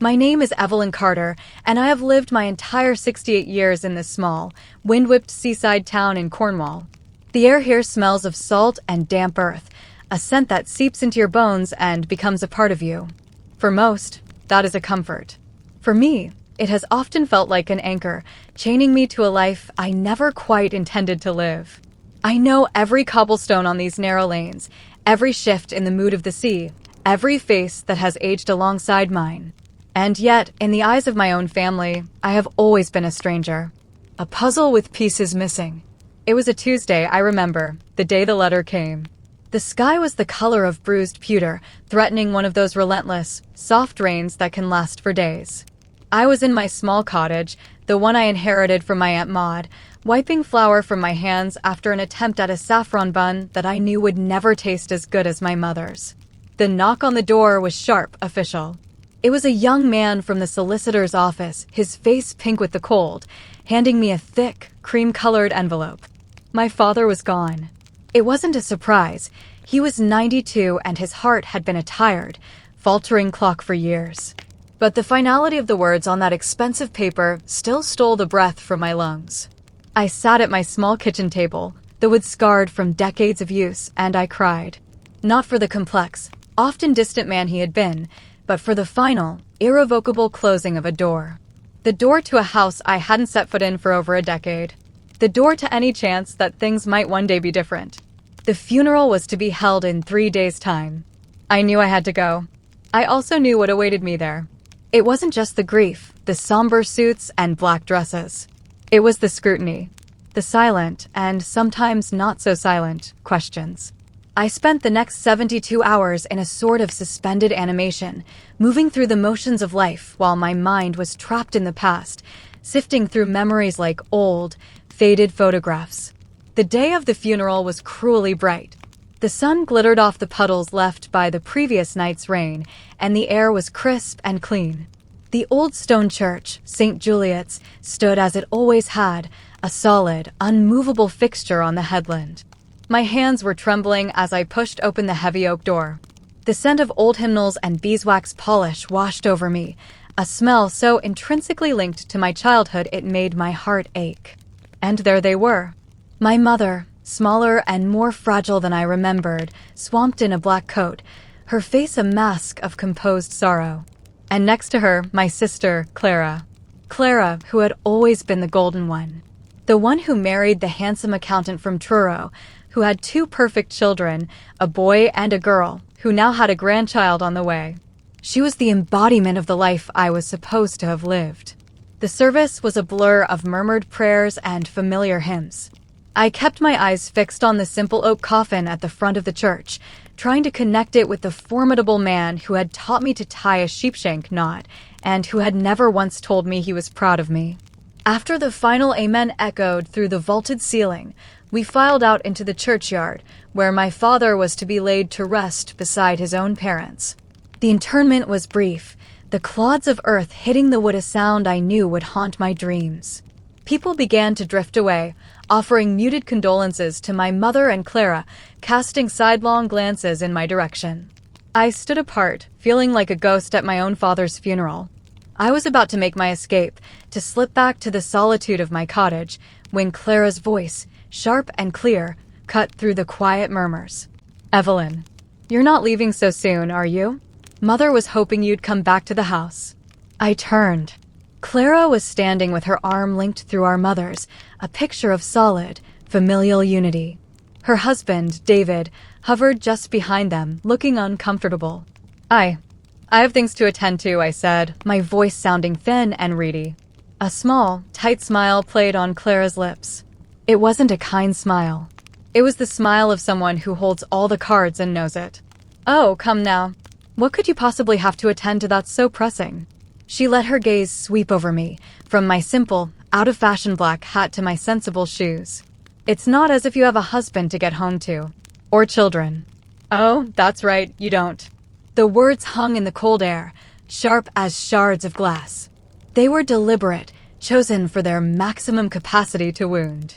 My name is Evelyn Carter, and I have lived my entire 68 years in this small, wind-whipped seaside town in Cornwall. The air here smells of salt and damp earth, a scent that seeps into your bones and becomes a part of you. For most, that is a comfort. For me, it has often felt like an anchor, chaining me to a life I never quite intended to live. I know every cobblestone on these narrow lanes, every shift in the mood of the sea, every face that has aged alongside mine. And yet, in the eyes of my own family, I have always been a stranger. A puzzle with pieces missing. It was a Tuesday, I remember, the day the letter came. The sky was the color of bruised pewter, threatening one of those relentless, soft rains that can last for days. I was in my small cottage, the one I inherited from my Aunt Maud, wiping flour from my hands after an attempt at a saffron bun that I knew would never taste as good as my mother's. The knock on the door was sharp, official. It was a young man from the solicitor's office, his face pink with the cold, handing me a thick, cream-colored envelope. My father was gone. It wasn't a surprise. He was 92 and his heart had been a tired, faltering clock for years. But the finality of the words on that expensive paper still stole the breath from my lungs. I sat at my small kitchen table, the wood scarred from decades of use, and I cried. Not for the complex, often distant man he had been, but for the final, irrevocable closing of a door. The door to a house I hadn't set foot in for over a decade. The door to any chance that things might one day be different. The funeral was to be held in 3 days' time. I knew I had to go. I also knew what awaited me there. It wasn't just the grief, the somber suits and black dresses. It was the scrutiny, the silent, and sometimes not so silent, questions. I spent the next 72 hours in a sort of suspended animation, moving through the motions of life while my mind was trapped in the past, sifting through memories like old, faded photographs. The day of the funeral was cruelly bright. The sun glittered off the puddles left by the previous night's rain, and the air was crisp and clean. The old stone church, St. Juliet's, stood as it always had, a solid, unmovable fixture on the headland. My hands were trembling as I pushed open the heavy oak door. The scent of old hymnals and beeswax polish washed over me, a smell so intrinsically linked to my childhood it made my heart ache. And there they were. My mother, smaller and more fragile than I remembered, swamped in a black coat, her face a mask of composed sorrow. And next to her, my sister, Clara. Clara, who had always been the golden one. The one who married the handsome accountant from Truro, who had 2 perfect children, a boy and a girl, who now had a grandchild on the way. She was the embodiment of the life I was supposed to have lived. The service was a blur of murmured prayers and familiar hymns. I kept my eyes fixed on the simple oak coffin at the front of the church, trying to connect it with the formidable man who had taught me to tie a sheepshank knot, and who had never once told me he was proud of me. After the final amen echoed through the vaulted ceiling, we filed out into the churchyard, where my father was to be laid to rest beside his own parents. The interment was brief, the clods of earth hitting the wood a sound I knew would haunt my dreams. People began to drift away, offering muted condolences to my mother and Clara, casting sidelong glances in my direction. I stood apart, feeling like a ghost at my own father's funeral. I was about to make my escape, to slip back to the solitude of my cottage, when Clara's voice, sharp and clear, cut through the quiet murmurs. "Evelyn, you're not leaving so soon, are you? Mother was hoping you'd come back to the house." I turned. Clara was standing with her arm linked through our mother's, a picture of solid, familial unity. Her husband, David, hovered just behind them, looking uncomfortable. I have things to attend to," I said, my voice sounding thin and reedy. A small, tight smile played on Clara's lips. It wasn't a kind smile. It was the smile of someone who holds all the cards and knows it. "Oh, come now. What could you possibly have to attend to that's so pressing?" She let her gaze sweep over me, from my simple, out-of-fashion black hat to my sensible shoes. "It's not as if you have a husband to get home to. Or children." "Oh, that's right, you don't." The words hung in the cold air, sharp as shards of glass. They were deliberate, chosen for their maximum capacity to wound.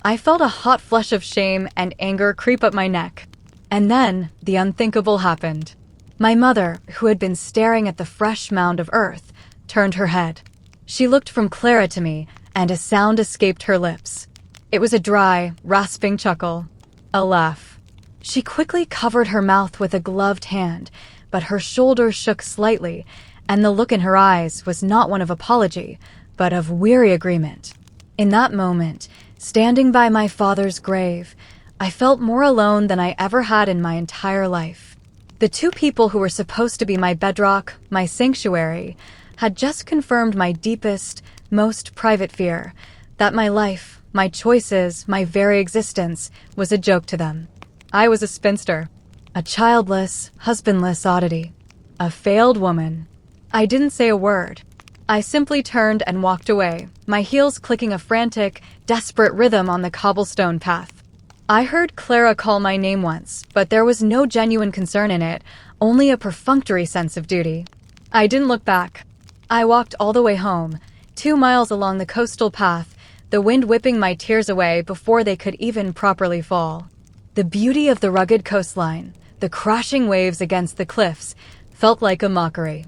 I felt a hot flush of shame and anger creep up my neck. And then, the unthinkable happened. My mother, who had been staring at the fresh mound of earth, turned her head. She looked from Clara to me, and a sound escaped her lips. It was a dry, rasping chuckle. A laugh. She quickly covered her mouth with a gloved hand, but her shoulders shook slightly, and the look in her eyes was not one of apology, but of weary agreement. In that moment, standing by my father's grave, I felt more alone than I ever had in my entire life. The two people who were supposed to be my bedrock, my sanctuary, had just confirmed my deepest, most private fear, that my life, my choices, my very existence was a joke to them. I was a spinster, a childless, husbandless oddity, a failed woman. I didn't say a word. I simply turned and walked away, my heels clicking a frantic, desperate rhythm on the cobblestone path. I heard Clara call my name once, but there was no genuine concern in it, only a perfunctory sense of duty. I didn't look back. I walked all the way home, 2 miles along the coastal path, the wind whipping my tears away before they could even properly fall. The beauty of the rugged coastline, the crashing waves against the cliffs, felt like a mockery.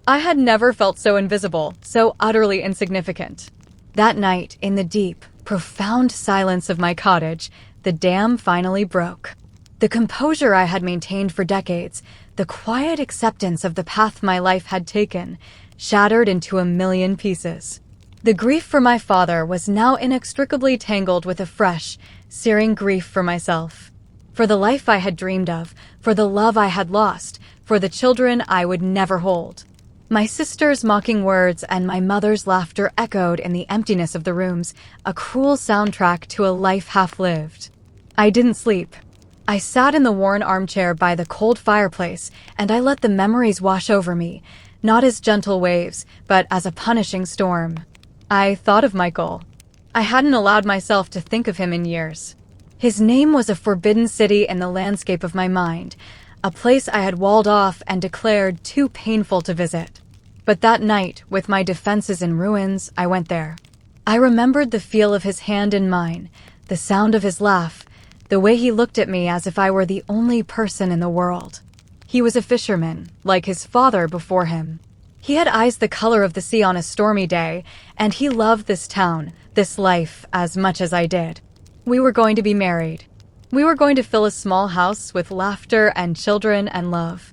I had never felt so invisible, so utterly insignificant. That night, in the deep, profound silence of my cottage, the dam finally broke. The composure I had maintained for decades, the quiet acceptance of the path my life had taken, shattered into a million pieces. The grief for my father was now inextricably tangled with a fresh, searing grief for myself. For the life I had dreamed of, for the love I had lost, for the children I would never hold. My sister's mocking words and my mother's laughter echoed in the emptiness of the rooms, a cruel soundtrack to a life half-lived. I didn't sleep. I sat in the worn armchair by the cold fireplace, and I let the memories wash over me, not as gentle waves, but as a punishing storm. I thought of Michael. I hadn't allowed myself to think of him in years. His name was a forbidden city in the landscape of my mind, a place I had walled off and declared too painful to visit. But that night, with my defenses in ruins, I went there. I remembered the feel of his hand in mine, the sound of his laugh, the way he looked at me as if I were the only person in the world. He was a fisherman, like his father before him. He had eyes the color of the sea on a stormy day, and he loved this town, this life, as much as I did. We were going to be married. We were going to fill a small house with laughter and children and love.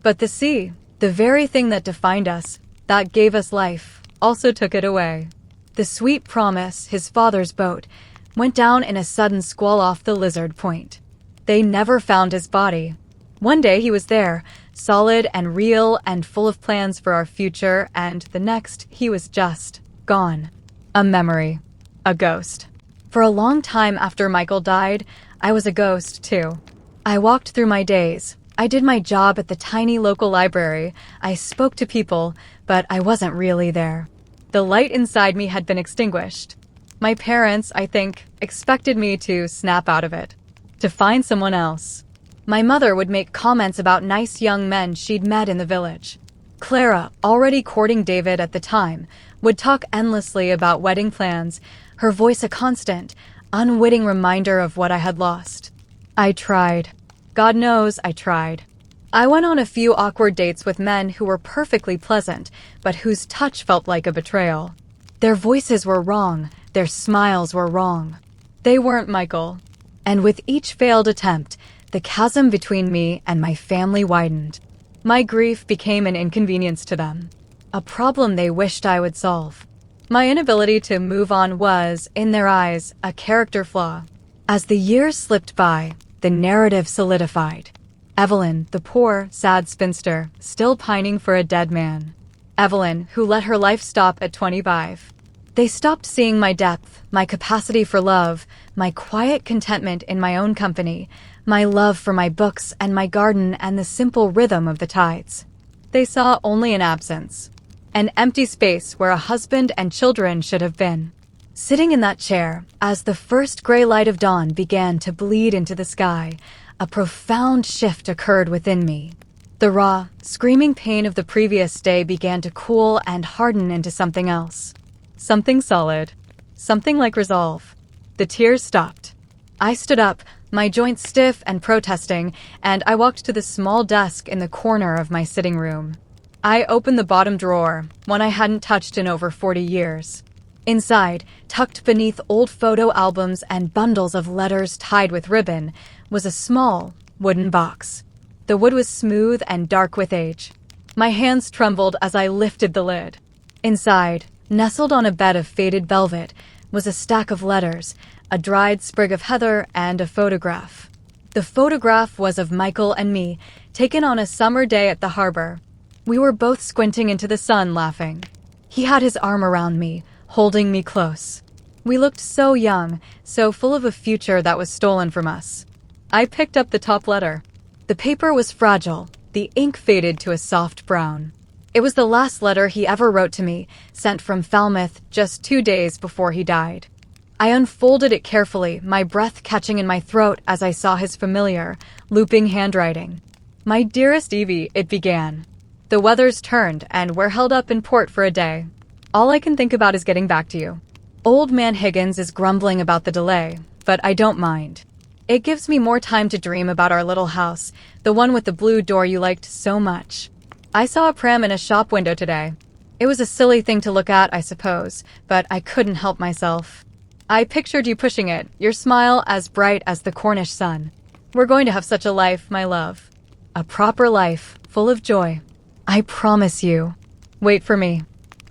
But the sea, the very thing that defined us, that gave us life, also took it away. The sweet promise, his father's boat, went down in a sudden squall off the Lizard Point. They never found his body. One day he was there, solid and real and full of plans for our future, and the next he was just gone. A memory. A ghost. For a long time after Michael died, I was a ghost too. I walked through my days. I did my job at the tiny local library. I spoke to people, but I wasn't really there. The light inside me had been extinguished. My parents, I think, expected me to snap out of it, to find someone else. My mother would make comments about nice young men she'd met in the village. Clara, already courting David at the time, would talk endlessly about wedding plans, her voice a constant, unwitting reminder of what I had lost. I tried. God knows I tried. I went on a few awkward dates with men who were perfectly pleasant, but whose touch felt like a betrayal. Their voices were wrong, their smiles were wrong. They weren't Michael. And with each failed attempt, the chasm between me and my family widened. My grief became an inconvenience to them, a problem they wished I would solve. My inability to move on was, in their eyes, a character flaw. As the years slipped by, the narrative solidified. Evelyn, the poor, sad spinster, still pining for a dead man. Evelyn, who let her life stop at 25. They stopped seeing my depth, my capacity for love, my quiet contentment in my own company, my love for my books and my garden and the simple rhythm of the tides. They saw only an absence, an empty space where a husband and children should have been. Sitting in that chair, as the first gray light of dawn began to bleed into the sky, a profound shift occurred within me. The raw, screaming pain of the previous day began to cool and harden into something else. Something solid. Something like resolve. The tears stopped. I stood up, my joints stiff and protesting, and I walked to the small desk in the corner of my sitting room. I opened the bottom drawer, one I hadn't touched in over 40 years. Inside, tucked beneath old photo albums and bundles of letters tied with ribbon, was a small, wooden box. The wood was smooth and dark with age. My hands trembled as I lifted the lid. Inside, nestled on a bed of faded velvet, was a stack of letters, a dried sprig of heather, and a photograph. The photograph was of Michael and me, taken on a summer day at the harbor. We were both squinting into the sun, laughing. He had his arm around me, holding me close. We looked so young, so full of a future that was stolen from us. I picked up the top letter. The paper was fragile, the ink faded to a soft brown. It was the last letter he ever wrote to me, sent from Falmouth just 2 days before he died. I unfolded it carefully, my breath catching in my throat as I saw his familiar, looping handwriting. "My dearest Evie," it began. "The weather's turned, and we're held up in port for a day. All I can think about is getting back to you. Old man Higgins is grumbling about the delay, but I don't mind. It gives me more time to dream about our little house, the one with the blue door you liked so much. I saw a pram in a shop window today. It was a silly thing to look at, I suppose, but I couldn't help myself. I pictured you pushing it, your smile as bright as the Cornish sun. We're going to have such a life, my love. A proper life, full of joy. I promise you. Wait for me.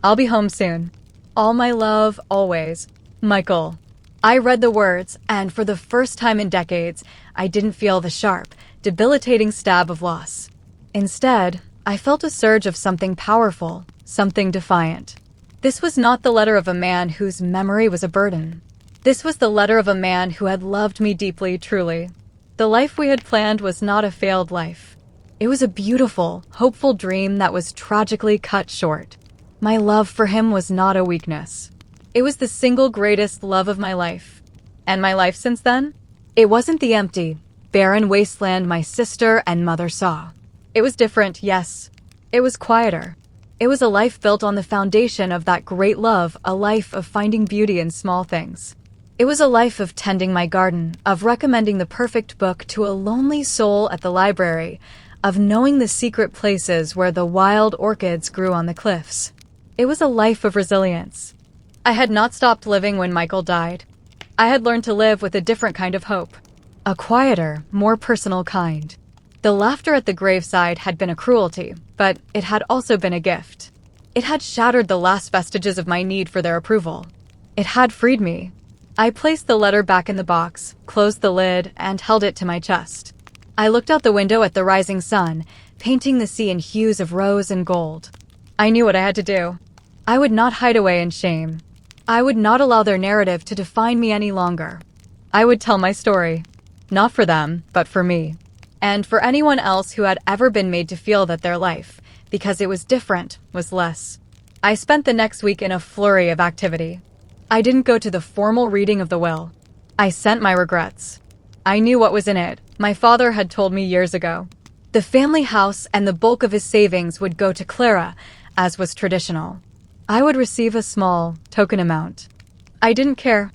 I'll be home soon. All my love, always. Michael." I read the words, and for the first time in decades, I didn't feel the sharp, debilitating stab of loss. Instead, I felt a surge of something powerful, something defiant. This was not the letter of a man whose memory was a burden. This was the letter of a man who had loved me deeply, truly. The life we had planned was not a failed life. It was a beautiful, hopeful dream that was tragically cut short. My love for him was not a weakness. It was the single greatest love of my life. And my life since then? It wasn't the empty, barren wasteland my sister and mother saw. It was different, yes. It was quieter. It was a life built on the foundation of that great love, a life of finding beauty in small things. It was a life of tending my garden, of recommending the perfect book to a lonely soul at the library, of knowing the secret places where the wild orchids grew on the cliffs. It was a life of resilience. I had not stopped living when Michael died. I had learned to live with a different kind of hope. A quieter, more personal kind. The laughter at the graveside had been a cruelty, but it had also been a gift. It had shattered the last vestiges of my need for their approval. It had freed me. I placed the letter back in the box, closed the lid, and held it to my chest. I looked out the window at the rising sun, painting the sea in hues of rose and gold. I knew what I had to do. I would not hide away in shame. I would not allow their narrative to define me any longer. I would tell my story. Not for them, but for me. And for anyone else who had ever been made to feel that their life, because it was different, was less. I spent the next week in a flurry of activity. I didn't go to the formal reading of the will. I sent my regrets. I knew what was in it. My father had told me years ago. The family house and the bulk of his savings would go to Clara, as was traditional. I would receive a small, token amount. I didn't care.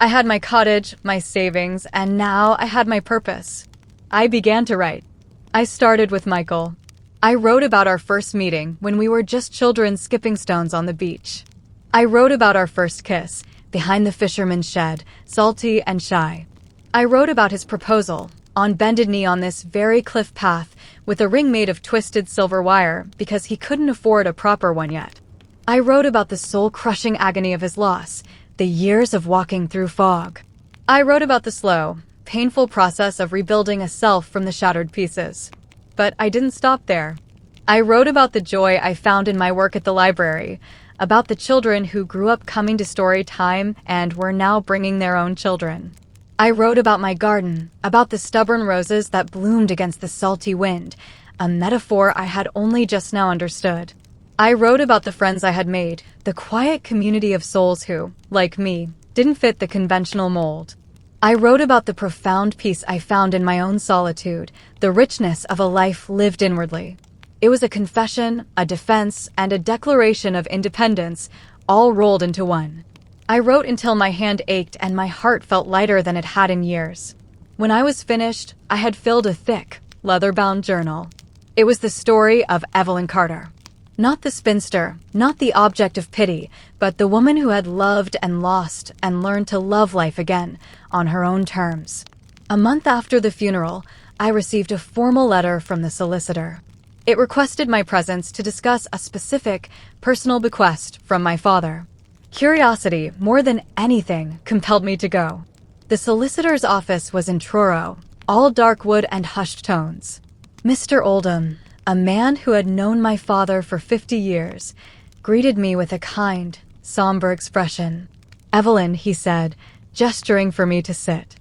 I had my cottage, my savings, and now I had my purpose. I began to write. I started with Michael. I wrote about our first meeting when we were just children skipping stones on the beach. I wrote about our first kiss, behind the fisherman's shed, salty and shy. I wrote about his proposal, on bended knee on this very cliff path, with a ring made of twisted silver wire because he couldn't afford a proper one yet. I wrote about the soul-crushing agony of his loss, the years of walking through fog. I wrote about the slow, painful process of rebuilding a self from the shattered pieces. But I didn't stop there. I wrote about the joy I found in my work at the library, about the children who grew up coming to story time and were now bringing their own children. I wrote about my garden, about the stubborn roses that bloomed against the salty wind, a metaphor I had only just now understood. I wrote about the friends I had made, the quiet community of souls who, like me, didn't fit the conventional mold. I wrote about the profound peace I found in my own solitude, the richness of a life lived inwardly. It was a confession, a defense, and a declaration of independence, all rolled into one. I wrote until my hand ached and my heart felt lighter than it had in years. When I was finished, I had filled a thick, leather-bound journal. It was the story of Evelyn Carter. Not the spinster, not the object of pity, but the woman who had loved and lost and learned to love life again, on her own terms. A month after the funeral, I received a formal letter from the solicitor. It requested my presence to discuss a specific, personal bequest from my father. Curiosity, more than anything, compelled me to go. The solicitor's office was in Truro, all dark wood and hushed tones. Mr. Oldham, a man who had known my father for 50 years, greeted me with a kind, somber expression. "Evelyn," he said, gesturing for me to sit.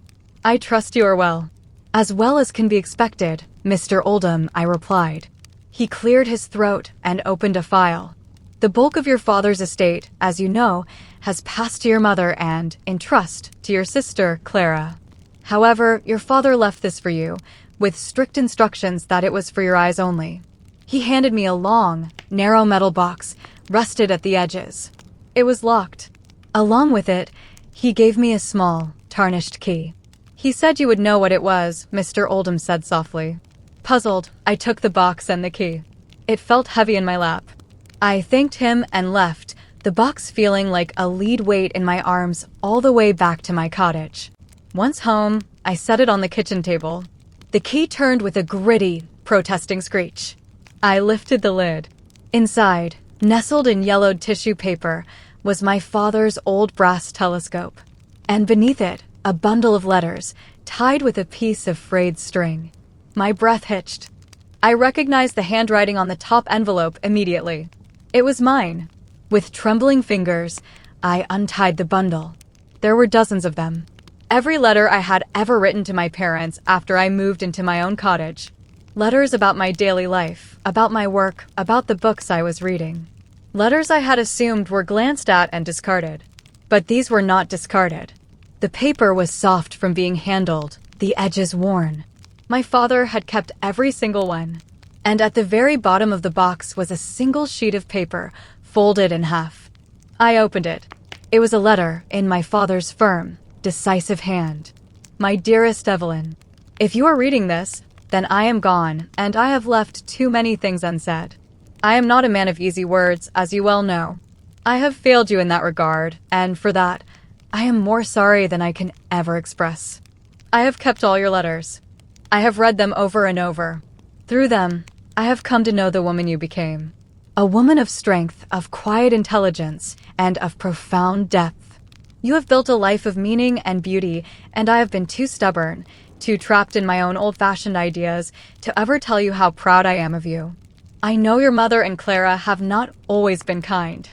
"I trust you are well as can be expected, Mr. Oldham," I replied. He cleared his throat and opened a file. "The bulk of your father's estate, as you know, has passed to your mother and, in trust, to your sister, Clara. However, your father left this for you, with strict instructions that it was for your eyes only." He handed me a long, narrow metal box, rusted at the edges. It was locked. Along with it, he gave me a small, tarnished key. "He said you would know what it was," Mr. Oldham said softly. Puzzled, I took the box and the key. It felt heavy in my lap. I thanked him and left, the box feeling like a lead weight in my arms all the way back to my cottage. Once home, I set it on the kitchen table. The key turned with a gritty, protesting screech. I lifted the lid. Inside, nestled in yellowed tissue paper, was my father's old brass telescope. And beneath it, a bundle of letters, tied with a piece of frayed string. My breath hitched. I recognized the handwriting on the top envelope immediately. It was mine. With trembling fingers, I untied the bundle. There were dozens of them. Every letter I had ever written to my parents after I moved into my own cottage. Letters about my daily life, about my work, about the books I was reading. Letters I had assumed were glanced at and discarded. But these were not discarded. The paper was soft from being handled, the edges worn. My father had kept every single one. And at the very bottom of the box was a single sheet of paper, folded in half. I opened it. It was a letter in my father's firm, decisive hand. "My dearest Evelyn, if you are reading this, then I am gone, and I have left too many things unsaid. I am not a man of easy words, as you well know. I have failed you in that regard, and for that, I am more sorry than I can ever express. I have kept all your letters. I have read them over and over. Through them, I have come to know the woman you became. A woman of strength, of quiet intelligence, and of profound depth. You have built a life of meaning and beauty, and I have been too stubborn, too trapped in my own old-fashioned ideas, to ever tell you how proud I am of you. I know your mother and Clara have not always been kind.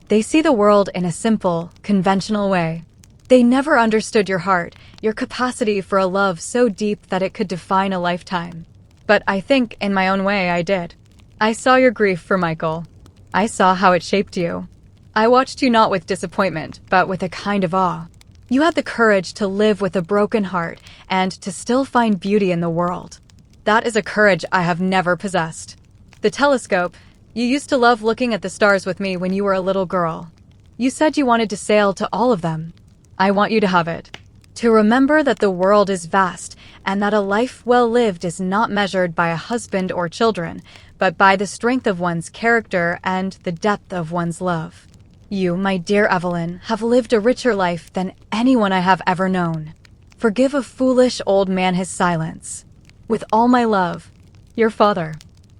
They see the world in a simple, conventional way. They never understood your heart, your capacity for a love so deep that it could define a lifetime. But I think, in my own way, I did. I saw your grief for Michael. I saw how it shaped you. I watched you not with disappointment, but with a kind of awe. You had the courage to live with a broken heart and to still find beauty in the world. That is a courage I have never possessed. The telescope, you used to love looking at the stars with me when you were a little girl. You said you wanted to sail to all of them. I want you to have it. To remember that the world is vast and that a life well lived is not measured by a husband or children, but by the strength of one's character and the depth of one's love. You, my dear Evelyn, have lived a richer life than anyone I have ever known. Forgive a foolish old man his silence. With all my love, your father."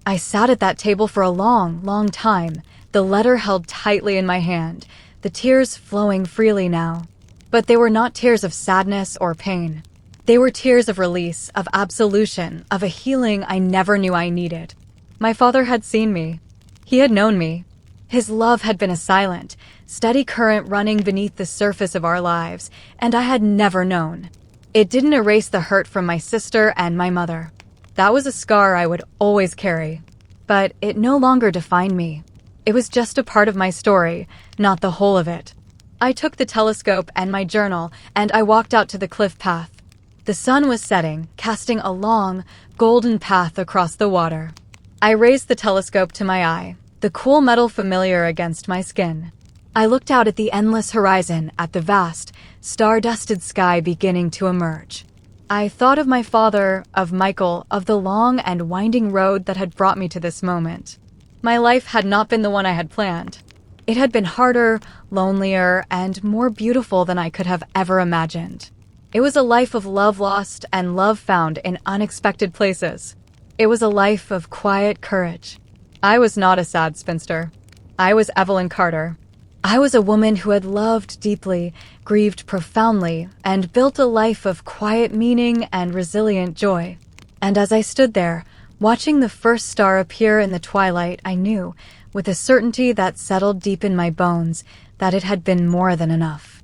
I sat at that table for a long, long time, the letter held tightly in my hand, the tears flowing freely now. But they were not tears of sadness or pain. They were tears of release, of absolution, of a healing I never knew I needed. My father had seen me. He had known me. His love had been a silent, steady current running beneath the surface of our lives, and I had never known. It didn't erase the hurt from my sister and my mother. That was a scar I would always carry. But it no longer defined me. It was just a part of my story, not the whole of it. I took the telescope and my journal, and I walked out to the cliff path. The sun was setting, casting a long, golden path across the water. I raised the telescope to my eye, the cool metal familiar against my skin. I looked out at the endless horizon, at the vast, star-dusted sky beginning to emerge. I thought of my father, of Michael, of the long and winding road that had brought me to this moment. My life had not been the one I had planned. It had been harder, lonelier, and more beautiful than I could have ever imagined. It was a life of love lost and love found in unexpected places. It was a life of quiet courage. I was not a sad spinster. I was Evelyn Carter. I was a woman who had loved deeply, grieved profoundly, and built a life of quiet meaning and resilient joy. And as I stood there, watching the first star appear in the twilight, I knew, with a certainty that settled deep in my bones, that it had been more than enough.